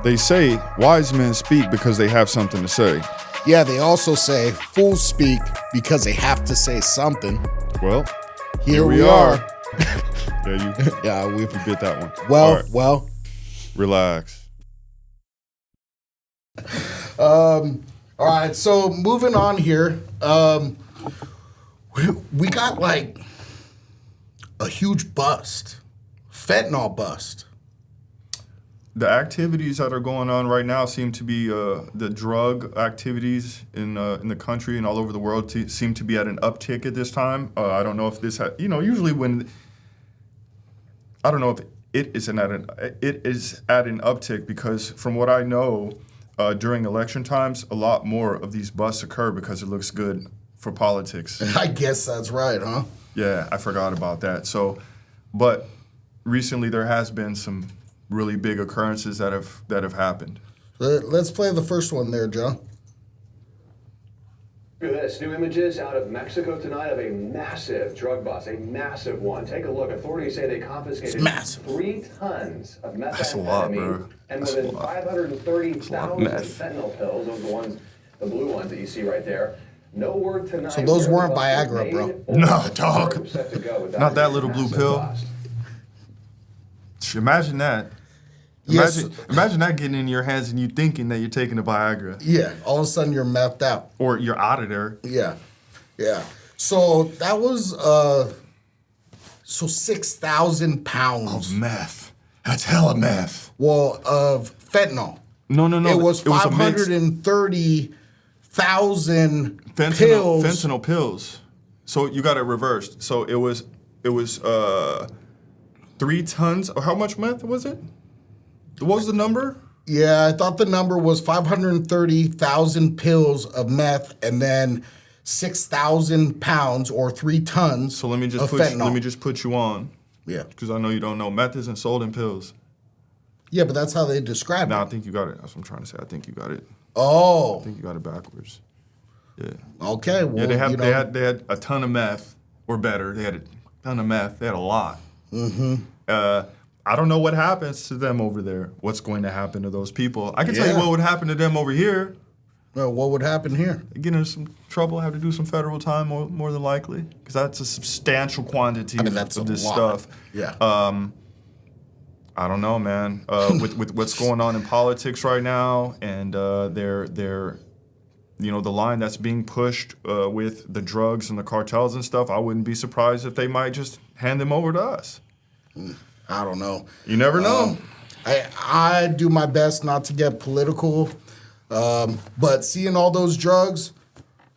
They say wise men speak because they have something to say. Yeah, they also say fools speak because they have to say something. Well, here we are. Yeah, you bit that one. Well. Relax. All right, so moving on here. We got like a huge bust. Fentanyl bust. The activities that are going on right now seem to be the drug activities in the country and all over the world seem to be at an uptick at this time. I don't know if this, usually when I don't know if it is at an uptick because from what I know, during election times, a lot more of these busts occur because it looks good for politics. I guess that's right, huh? Yeah, I forgot about that. So, but recently there has been some really big occurrences that have happened. Let's play the first one there, Joe. Look at this. New images out of Mexico tonight of a massive drug bust, a massive one. Take a look. Authorities say they confiscated 3 tons of methamphetamine. That's a lot, bro. And more than 530,000 fentanyl pills. Those are the ones, the blue ones that you see right there. No word tonight. So those weren't Viagra, bro. No, dog. Not that little blue pill. Bust. Imagine that. Imagine that getting in your hands and you thinking that you're taking a Viagra. Yeah, all of a sudden you're methed out. Or you're out of there. Yeah. So that was 6,000 pounds of meth. That's hella meth. Well, of fentanyl. No. It was 530,000 pills. Fentanyl pills. So you got it reversed. So it was 3 tons. Or how much meth was it? What was the number? Yeah, I thought the number was 530,000 pills of meth and then 6,000 pounds or 3 tons. So let me just put you on. Yeah. Because I know you don't know. Meth isn't sold in pills. Yeah, but that's how they describe it. No, I think you got it. That's what I'm trying to say. I think you got it. Oh. I think you got it backwards. Yeah. Okay. Well, yeah, they had a ton of meth, or better. They had a ton of meth. They had a lot. Mm-hmm. I don't know what happens to them over there. What's going to happen to those people? I can tell you what would happen to them over here. Well, what would happen here? They get into some trouble, have to do some federal time more than likely, because that's a substantial quantity of this stuff. Yeah. I don't know, man. With what's going on in politics right now, and the line that's being pushed with the drugs and the cartels and stuff, I wouldn't be surprised if they might just hand them over to us. I don't know. You never know. I do my best not to get political, but seeing all those drugs,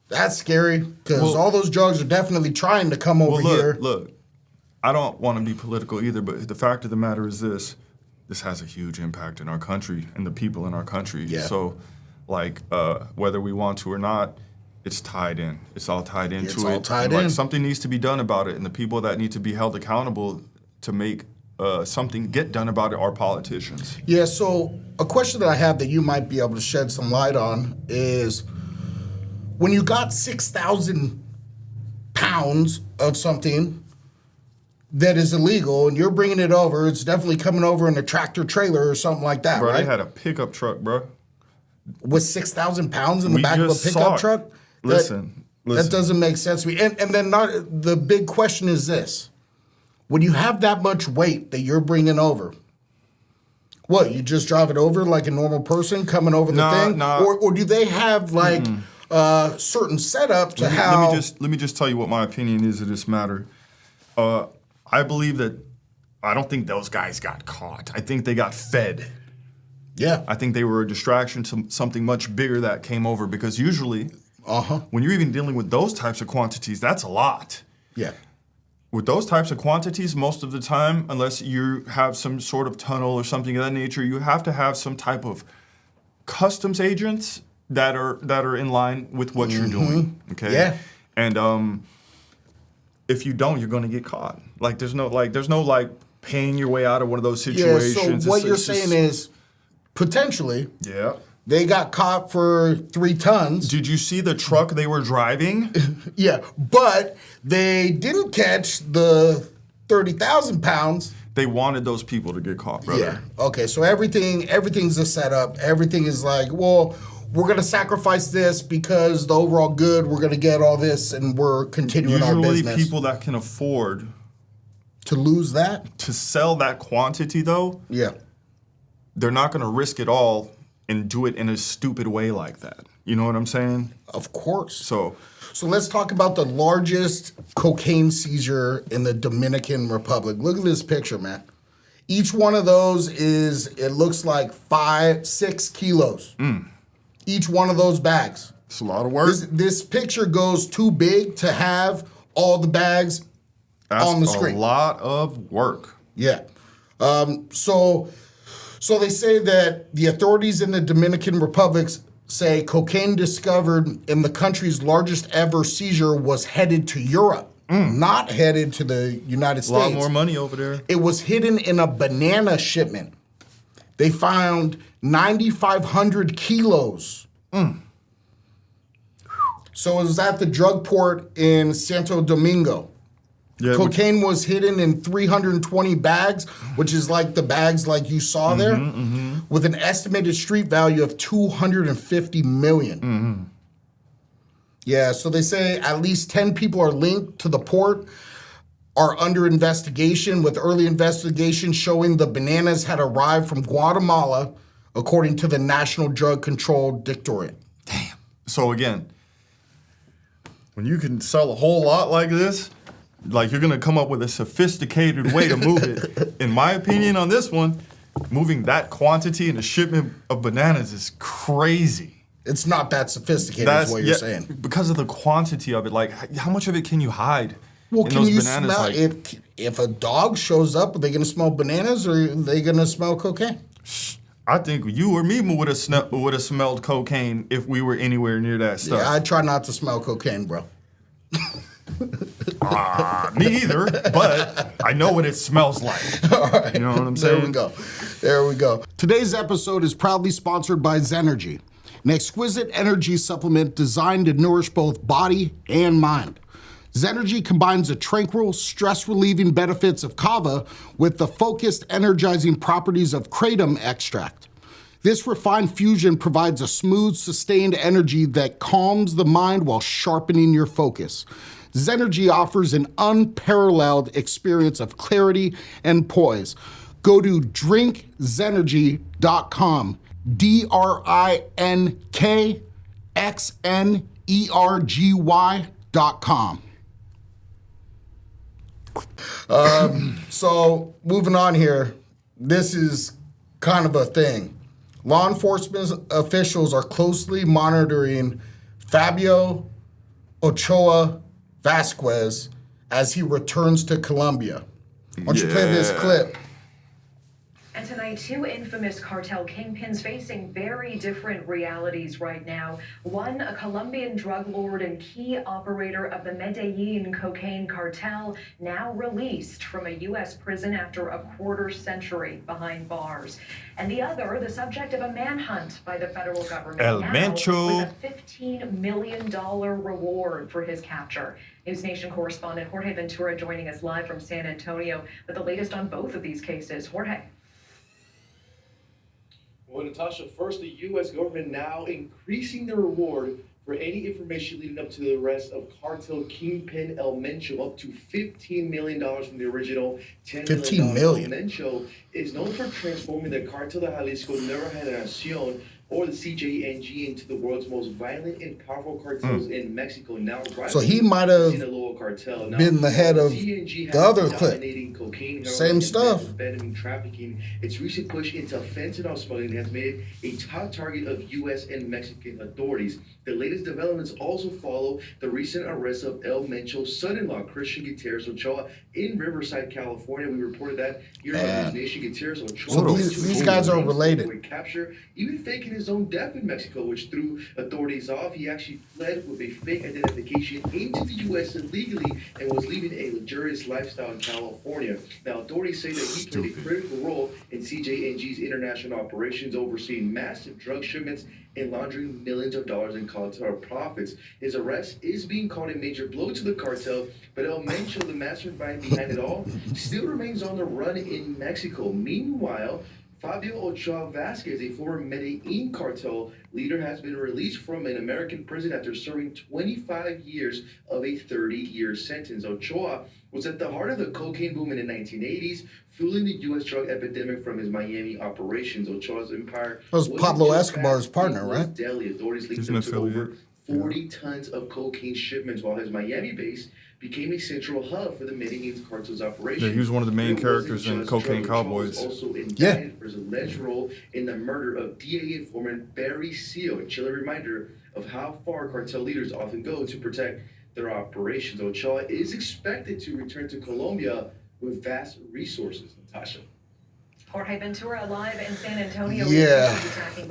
that's scary because all those drugs are definitely trying to come over here. Look, I don't want to be political either, but the fact of the matter is this has a huge impact in our country and the people in our country. Yeah. So, whether we want to or not, it's tied in. It's all tied into it. It's all tied in. Something needs to be done about it, and the people that need to be held accountable to make something get done about it are politicians. Yeah, so a question that I have that you might be able to shed some light on is when you got 6,000 pounds of something that is illegal and you're bringing it over, it's definitely coming over in a tractor trailer or something like that, bro, right? They had a pickup truck, bro. With 6,000 pounds in the back of a pickup truck? Listen. That doesn't make sense to me. And then the big question is this. When you have that much weight that you're bringing over, what, you just drive it over like a normal person coming over the thing? Nah. Or do they have certain setup to how... Let me just tell you what my opinion is of this matter. I believe that I don't think those guys got caught. I think they got fed. Yeah. I think they were a distraction to something much bigger that came over because usually when you're even dealing with those types of quantities, that's a lot. Yeah. With those types of quantities, most of the time, unless you have some sort of tunnel or something of that nature, you have to have some type of customs agents that are in line with what you're doing. Okay. Yeah. And if you don't, you're going to get caught. There's no paying your way out of one of those situations. So what you're saying is potentially. Yeah. They got caught for 3 tons. Did you see the truck they were driving? Yeah, but they didn't catch the 30,000 pounds. They wanted those people to get caught, brother. Yeah. Okay. So everything's a setup. Everything is like, well, we're gonna sacrifice this because the overall good. We're gonna get all this, and we're continuing our business. Usually, people that can afford to lose that, to sell that quantity, though, yeah, they're not gonna risk it all and do it in a stupid way like that. You know what I'm saying? Of course. So let's talk about the largest cocaine seizure in the Dominican Republic. Look at this picture, man. Each one of those it looks like 5-6 kilos. Each one of those bags. it's a lot of work. This picture goes too big to have all the bags on the screen. A lot of work. Yeah. So they say that the authorities in the Dominican Republic say cocaine discovered in the country's largest ever seizure was headed to Europe, not headed to the United States. A lot more money over there. It was hidden in a banana shipment. They found 9,500 kilos. So it was at the drug port in Santo Domingo. Yeah, Cocaine was hidden in 320 bags, which is like the bags like you saw there, with an estimated street value of $250 million. Yeah, so they say at least 10 people are linked to the port, are under investigation, with early investigation showing the bananas had arrived from Guatemala, according to the National Drug Control Directorate. Damn. So again, when you can sell a whole lot like this, like you're gonna come up with a sophisticated way to move it. In my opinion on this one, moving that quantity in a shipment of bananas is crazy. It's not that sophisticated, is what you're saying. Because of the quantity of it. Like, how much of it can you hide? Well, in can those you bananas? smell Like, if a dog shows up? Are they gonna smell bananas, or are they gonna smell cocaine? I think you or me would have smelled cocaine if we were anywhere near that stuff. Yeah, I try not to smell cocaine, bro. Me either, but I know what it smells like. All right. You know what I'm saying? There we go. Today's episode is proudly sponsored by Zenergy, an exquisite energy supplement designed to nourish both body and mind. Zenergy combines the tranquil, stress-relieving benefits of kava with the focused, energizing properties of kratom extract. This refined fusion provides a smooth, sustained energy that calms the mind while sharpening your focus. Zenergy offers an unparalleled experience of clarity and poise. Go to drinkzenergy.com, drinkxnergy.com. So moving on here, this is kind of a thing. Law enforcement officials are closely monitoring Fabio Ochoa Vasquez as he returns to Colombia. Why don't you play this clip? And tonight, two infamous cartel kingpins facing very different realities right now. One, a Colombian drug lord and key operator of the Medellin cocaine cartel, now released from a U.S. prison after a quarter-century behind bars. And the other, the subject of a manhunt by the federal government, Mencho, with a $15 million reward for his capture. News Nation correspondent Jorge Ventura joining us live from San Antonio with the latest on both of these cases. Jorge. Well, Natasha, first, the U.S. government now increasing the reward for any information leading up to the arrest of cartel kingpin El Mencho up to $15 million from the original $10 million. El Mencho is known for transforming the Cartel de Jalisco Nueva Generación, or the CJNG, into the world's most violent and powerful cartels in Mexico. Now, so he might have cartel. Now, been the head of CJNG the other clip. Cocaine, same stuff. Methamphetamine trafficking. Its recent push into fentanyl smuggling has made it a top target of U.S. and Mexican authorities. The latest developments also follow the recent arrest of El Mencho's son-in-law, Christian Gutierrez Ochoa, in Riverside, California. We reported that here on News Nation. Gutierrez Ochoa. So these guys are related. Capture, even faking his own death in Mexico, which threw authorities off. He actually fled with a fake identification into the U.S. illegally and was leading a luxurious lifestyle in California. Now, authorities say that he played a critical role in CJNG's international operations, overseeing massive drug shipments and laundering millions of dollars in cartel profits. His arrest is being called a major blow to the cartel, but El Mencho, the mastermind behind it all, still remains on the run in Mexico. Meanwhile, Fabio Ochoa Vasquez, a former Medellin cartel leader, has been released from an American prison after serving 25 years of a 30-year sentence. Ochoa was at the heart of the cocaine boom in the 1980s, fueling the U.S. drug epidemic from his Miami operations. Ochoa's empire was Pablo Escobar's partner, right? Deadly. Authorities linked him to over 40 tons of cocaine shipments, while his Miami base became a central hub for the Medellin cartel's operations. Yeah, he was one of the main characters in Cocaine Cowboys. Also indicted for his alleged role in the murder of DA informant Barry Seal, a chilling reminder of how far cartel leaders often go to protect their operations. Ochoa is expected to return to Colombia with vast resources. Natasha. Jorge Ventura live in San Antonio. Yeah.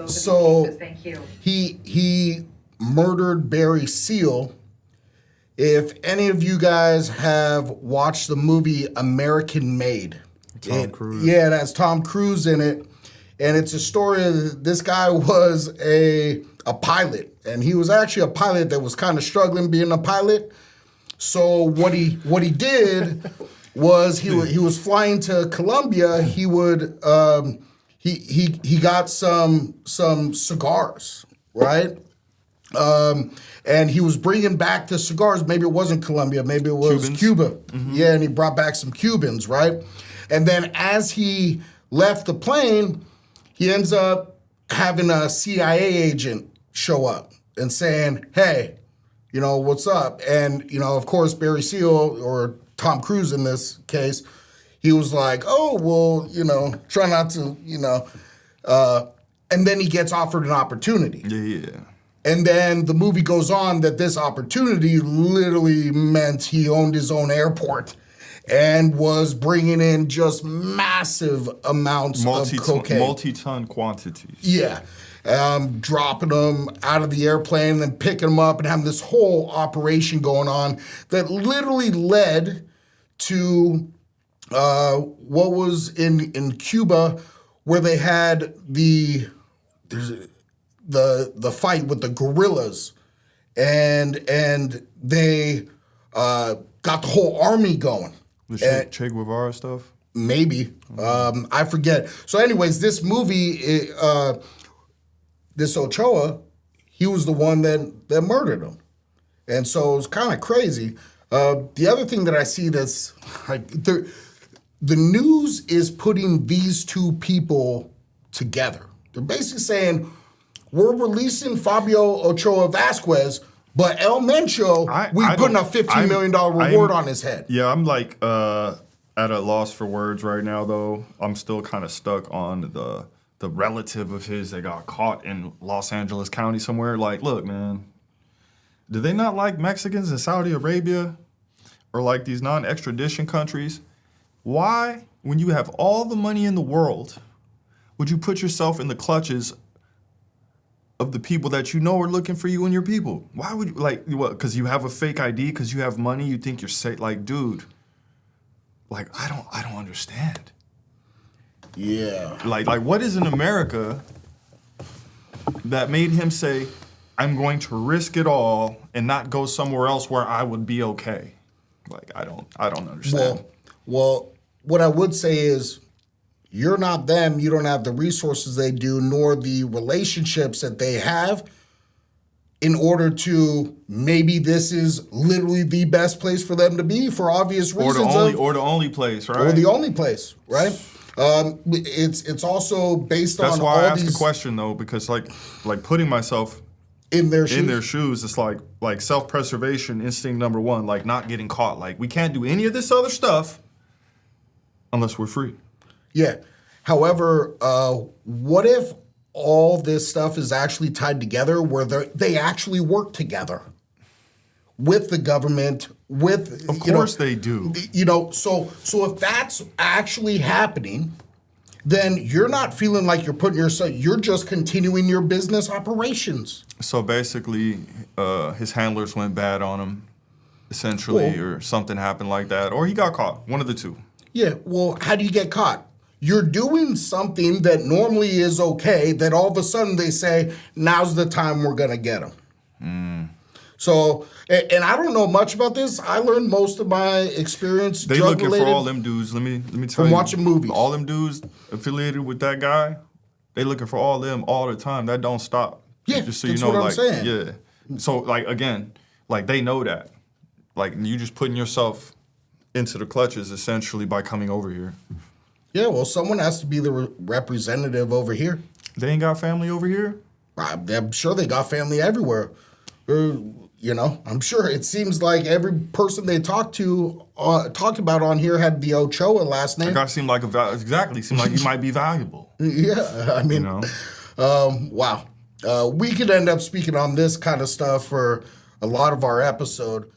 So thank you. He murdered Barry Seal. If any of you guys have watched the movie American Made, Tom Cruise. Yeah, it has Tom Cruise in it. And it's a story of this guy was a pilot. And he was actually a pilot that was kind of struggling being a pilot. So what he did was he was flying to Colombia. He would he got some cigars, right? And he was bringing back the cigars. Maybe it wasn't Colombia. Maybe it was Cubans. Cuba. Mm-hmm. Yeah, and he brought back some Cubans, right? And then as he left the plane, he ends up having a CIA agent show up and saying, hey, what's up? And, of course, Barry Seal, or Tom Cruise in this case, he was like, oh, well, try not to, and then he gets offered an opportunity. Yeah. And then the movie goes on that this opportunity literally meant he owned his own airport and was bringing in just massive amounts of cocaine. Multi-ton quantities. Yeah. Dropping them out of the airplane and then picking them up and having this whole operation going on that literally led to what was in Cuba, where they had the fight with the guerrillas, and they got the whole army going. The Che Guevara stuff? Maybe. I forget. So anyways, this movie, this Ochoa, he was the one that murdered him. And so it was kind of crazy. The other thing that I see that's like, the news is putting these two people together. They're basically saying, we're releasing Fabio Ochoa Vasquez, but El Mencho, we're putting a $15 million reward on his head. Yeah, I'm like at a loss for words right now, though. I'm still kind of stuck on the relative of his that got caught in Los Angeles County somewhere. Like, look, man, do they not like Mexicans in Saudi Arabia or like these non-extradition countries? Why, when you have all the money in the world, would you put yourself in the clutches of the people that you know are looking for you and your people? Why would you, like, what, because you have a fake ID, because you have money, you think you're safe? Like, dude, like, I don't understand. Yeah. Like what is in America that made him say, I'm going to risk it all and not go somewhere else where I would be okay? Like, I don't understand. Well, what I would say is, you're not them. You don't have the resources they do, nor the relationships that they have, in order to, maybe this is literally the best place for them to be for obvious reasons. Or the only place, right? Or the only place, right? It's also based on all these. That's why I asked the question, though, because like putting myself in their shoes, it's like self-preservation instinct number one, like not getting caught. Like, we can't do any of this other stuff unless we're free. Yeah. However, what if all this stuff is actually tied together, where they actually work together with the government, with... Of course they do. So if that's actually happening, then you're not feeling like you're putting yourself, you're just continuing your business operations. So basically, his handlers went bad on him, essentially, or something happened like that, or he got caught. One of the two. Yeah, well, how do you get caught? You're doing something that normally is okay, that all of a sudden they say, now's the time we're going to get them. So, and I don't know much about this. I learned most of my experience They looking for all them dudes. Let me tell from you. watching movies. All them dudes affiliated with that guy, they looking for all them all the time. That don't stop. Yeah, just so that's you know, what I'm like, saying. yeah. So, like, again, like, they know that. Like, you just putting yourself into the clutches, essentially, by coming over here. Yeah, well, someone has to be the representative over here. They ain't got family over here? I'm sure they got family everywhere. You know, I'm sure it seems like every person they talked about on here had the Ochoa last name. That guy seemed like seemed like he might be valuable. Yeah, I mean, You know? wow. We could end up speaking on this kind of stuff for a lot of our episode.